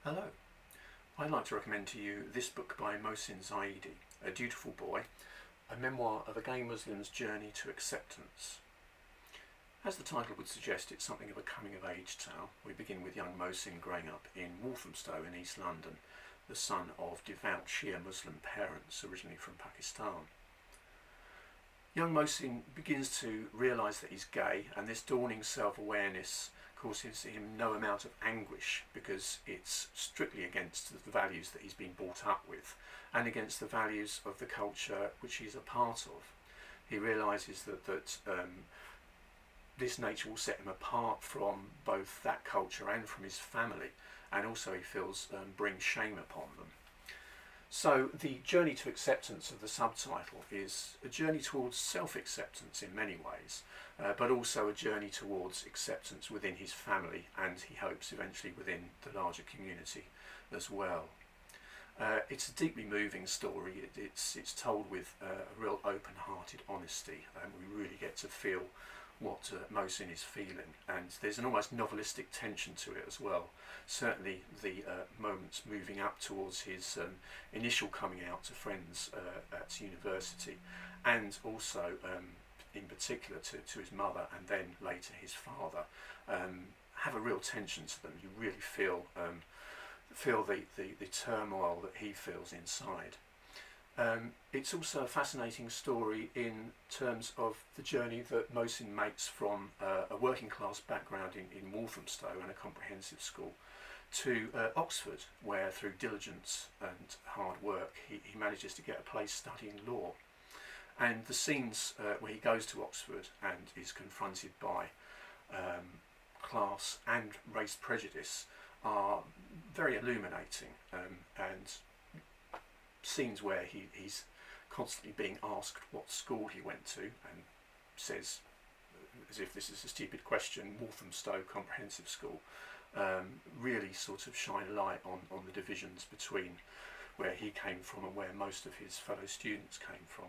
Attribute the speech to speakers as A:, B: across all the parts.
A: Hello, I'd like to recommend to you this book by Mohsin Zaidi, A Dutiful Boy, a memoir of a gay Muslim's journey to acceptance. As the title would suggest, it's something of a coming-of-age tale. We begin with young Mohsin growing up in Walthamstow in East London, the son of devout Shia Muslim parents originally from Pakistan. Young Mohsin begins to realise that he's gay, and this dawning self-awareness causes him no amount of anguish because it's strictly against the values that he's been brought up with and against the values of the culture which he's a part of. He realises that this nature will set him apart from both that culture and from his family, and also he feels brings shame upon them. So the journey to acceptance of the subtitle is a journey towards self-acceptance in many ways, but also a journey towards acceptance within his family, and he hopes eventually within the larger community as well. It's a deeply moving story. It's told with a real open-hearted honesty, and we really get to feel what Mohsin is feeling, and there's an almost novelistic tension to it as well. Certainly the moments moving up towards his initial coming out to friends at university, and also in particular to his mother and then later his father, have a real tension to them. You really feel the turmoil that he feels inside. It's also a fascinating story in terms of the journey that Mohsin makes from a working class background in Walthamstow and a comprehensive school to Oxford, where through diligence and hard work he manages to get a place studying law. And the scenes where he goes to Oxford and is confronted by class and race prejudice are very illuminating, and scenes where he's constantly being asked what school he went to and says, as if this is a stupid question, Walthamstow Comprehensive School, really sort of shine a light on the divisions between where he came from and where most of his fellow students came from.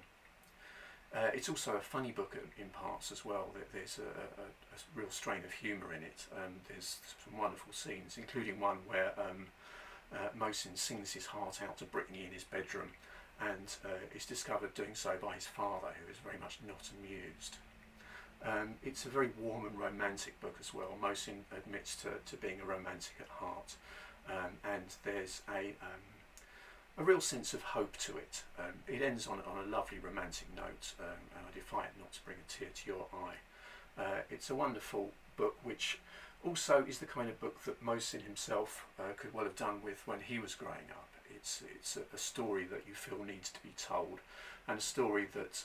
A: It's also a funny book in parts as well. There's a real strain of humour in it. There's some wonderful scenes, including one where Mohsin sings his heart out to Brittany in his bedroom, and is discovered doing so by his father, who is very much not amused. It's a very warm and romantic book as well. Mohsin admits to being a romantic at heart, and there's a real sense of hope to it. It ends on a lovely romantic note, and I defy it not to bring a tear to your eye. It's a wonderful book which also is the kind of book that Mohsin himself could well have done with when he was growing up. It's a story that you feel needs to be told, and a story that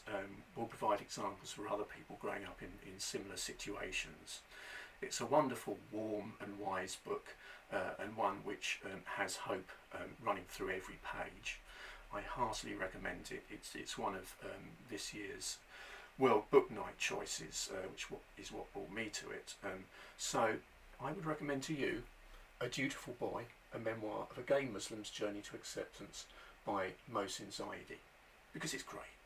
A: will provide examples for other people growing up in similar situations. It's a wonderful, warm and wise book, and one which has hope running through every page. I heartily recommend it. It's one of this year's World Book Night choices, which is what brought me to it. So I would recommend to you A Dutiful Boy, a memoir of a gay Muslim's journey to acceptance by Mohsin Zaidi, because it's great.